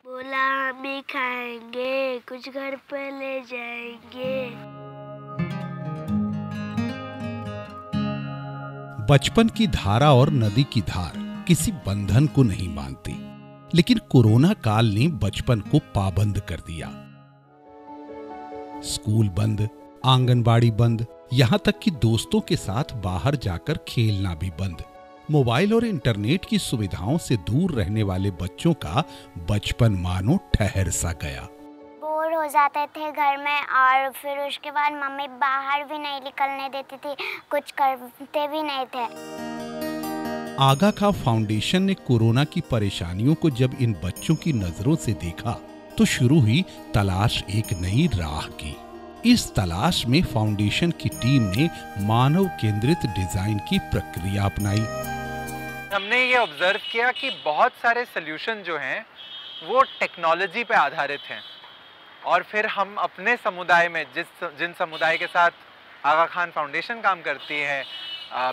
बोला हम ही खाएंगे, कुछ घर पर ले जाएंगे। बचपन की धारा और नदी की धार किसी बंधन को नहीं मानती, लेकिन कोरोना काल ने बचपन को पाबंद कर दिया। स्कूल बंद, आंगनबाड़ी बंद, यहाँ तक कि दोस्तों के साथ बाहर जाकर खेलना भी बंद। मोबाइल और इंटरनेट की सुविधाओं से दूर रहने वाले बच्चों का बचपन मानो ठहर सा गया। बोर हो जाते थे घर में, और फिर उसके बाद मम्मी बाहर भी नहीं निकलने देती थी, कुछ करते भी नहीं थे। आगा खां फाउंडेशन ने कोरोना की परेशानियों को जब इन बच्चों की नजरों से देखा तो शुरू हुई तलाश एक नई राह की। इस तलाश में फाउंडेशन की टीम ने मानव केंद्रित डिजाइन की प्रक्रिया अपनाई। हमने ये ऑब्जर्व किया कि बहुत सारे सॉल्यूशन जो हैं वो टेक्नोलॉजी पे आधारित हैं, और फिर हम अपने समुदाय में जिन समुदाय के साथ आगा खान फाउंडेशन काम करती है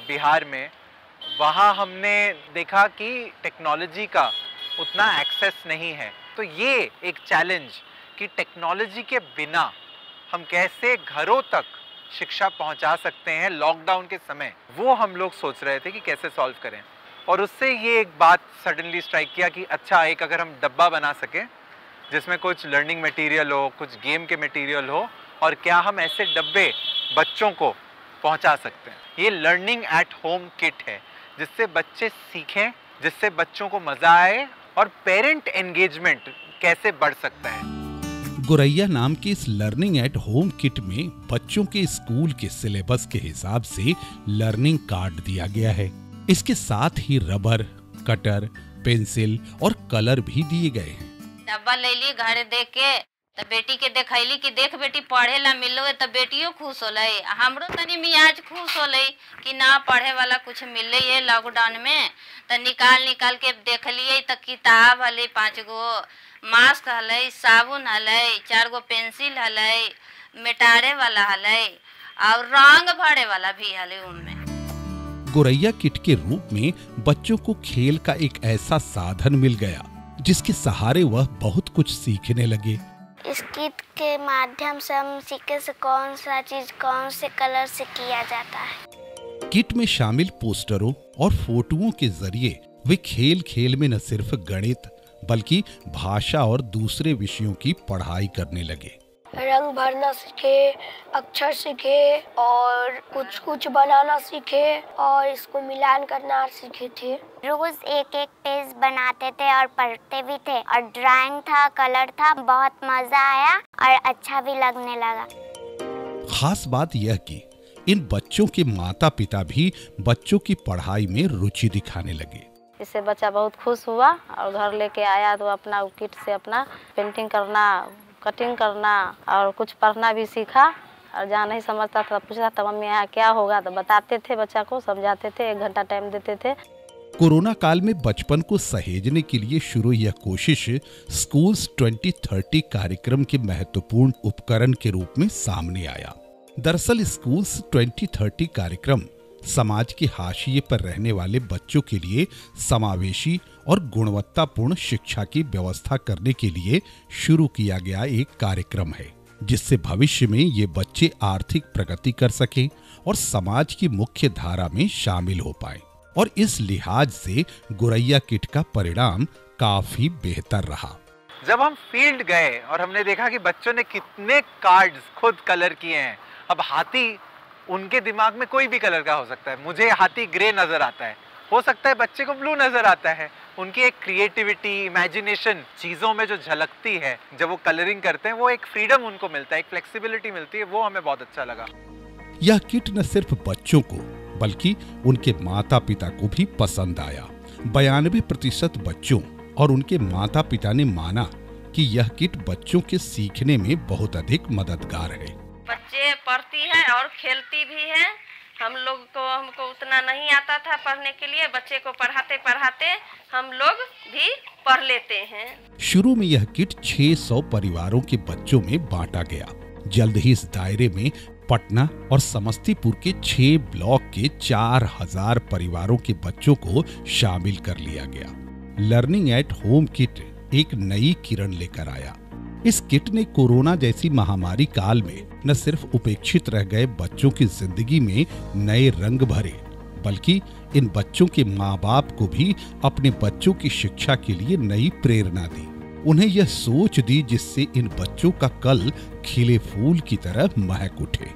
बिहार में, वहाँ हमने देखा कि टेक्नोलॉजी का उतना एक्सेस नहीं है। तो ये एक चैलेंज कि टेक्नोलॉजी के बिना हम कैसे घरों तक शिक्षा पहुंचा सकते हैं लॉकडाउन के समय, वो हम लोग सोच रहे थे कि कैसे सॉल्व करें। और उससे ये एक बात सडनली स्ट्राइक किया कि अच्छा, एक अगर हम डब्बा बना सकें जिसमें कुछ लर्निंग मटेरियल हो, कुछ गेम के मटेरियल हो, और क्या हम ऐसे डब्बे बच्चों को पहुंचा सकते हैं। ये लर्निंग एट होम किट है, जिससे बच्चे सीखें, जिससे बच्चों को मजा आए, और पेरेंट एंगेजमेंट कैसे बढ़ सकता है। गुरैया नाम की इस लर्निंग एट होम किट में बच्चों के स्कूल के सिलेबस के हिसाब से लर्निंग कार्ड दिया गया है। इसके साथ ही रबर, कटर, पेंसिल और कलर भी दिए गए हैं। डब्बा ले ली, घर देख के तब बेटी के देखैली कि देख बेटी पढ़े ला मिलो, तब बेटियों खुश होलै, हमरो तनी मियाज खुश होलै कि ना पढ़े वाला कुछ मिले है लॉकडाउन में। तो निकाल के देख लिए तो किताब हले 5 गो, मास्क हले, साबुन हले, 4 गो पेंसिल हले, मिटारे वाला हले, और रंग भरे वाला भी हले। उनमें गुरैया किट के रूप में बच्चों को खेल का एक ऐसा साधन मिल गया जिसके सहारे वह बहुत कुछ सीखने लगे। इस किट के माध्यम से हम सीखे से कौन सा चीज कौन से कलर से किया जाता है। किट में शामिल पोस्टरों और फोटोओं के जरिए वे खेल खेल में न सिर्फ गणित बल्कि भाषा और दूसरे विषयों की पढ़ाई करने लगे। रंग भरना सीखे, अक्षर सीखे, और कुछ बनाना सीखे, और इसको मिलान करना सीखे थे। रोज एक पेज बनाते थे और पढ़ते भी थे, और ड्राइंग था, कलर था, बहुत मजा आया और अच्छा भी लगने लगा। खास बात यह कि इन बच्चों के माता पिता भी बच्चों की पढ़ाई में रुचि दिखाने लगे। इससे बच्चा बहुत खुश हुआ और घर लेके आया तो अपना किट से अपना पेंटिंग करना, कटिंग करना और कुछ पढ़ना भी सीखा। और जहाँ नहीं समझता था पूछता था मम्मी यहाँ क्या होगा, तो बताते थे, बच्चा को समझाते थे, 1 घंटा टाइम देते थे। कोरोना काल में बचपन को सहेजने के लिए शुरू यह कोशिश स्कूल्स 2030 कार्यक्रम के महत्वपूर्ण उपकरण के रूप में सामने आया। दरअसल स्कूल्स 2030 कार्यक्रम समाज के हाशिए पर रहने वाले बच्चों के लिए समावेशी और गुणवत्तापूर्ण शिक्षा की व्यवस्था करने के लिए शुरू किया गया एक कार्यक्रम है, जिससे भविष्य में ये बच्चे आर्थिक प्रगति कर सकें और समाज की मुख्य धारा में शामिल हो पाएं। और इस लिहाज से गुरैया किट का परिणाम काफी बेहतर रहा। जब हम फील्ड गए और हमने देखा कि बच्चों ने कितने कार्ड्स खुद कलर किए हैं। अब हाथी, उनके दिमाग में कोई भी कलर का हो सकता है। मुझे हाथी ग्रे नजर आता है, हो सकता है बच्चे को ब्लू नजर आता है। उनकी एक क्रिएटिविटी, इमेजिनेशन चीजों में जो झलकती है जब वो कलरिंग करते हैं, वो एक फ्रीडम उनको मिलता है, एक फ्लेक्सिबिलिटी मिलती है, वो हमें बहुत अच्छा लगा। यह किट न सिर्फ बच्चों को बल्कि उनके माता पिता को भी पसंद आया। 92% बच्चों और उनके माता पिता ने माना कि यह किट बच्चों के सीखने में बहुत अधिक मददगार है। बच्चे पढ़ती है और खेलती भी है। हमको उतना नहीं आता था पढ़ने के लिए, बच्चे को पढ़ाते पढ़ाते हम लोग भी पढ़ लेते हैं। शुरू में यह किट 600 परिवारों के बच्चों में बांटा गया। जल्द ही इस दायरे में पटना और समस्तीपुर के 6 ब्लॉक के 4000 परिवारों के बच्चों को शामिल कर लिया गया। लर्निंग एट होम किट एक नई किरण लेकर आया। इस किट ने कोरोना जैसी महामारी काल में न सिर्फ उपेक्षित रह गए बच्चों की जिंदगी में नए रंग भरे, बल्कि इन बच्चों के माँ बाप को भी अपने बच्चों की शिक्षा के लिए नई प्रेरणा दी। उन्हें यह सोच दी जिससे इन बच्चों का कल खिले फूल की तरह महक उठे।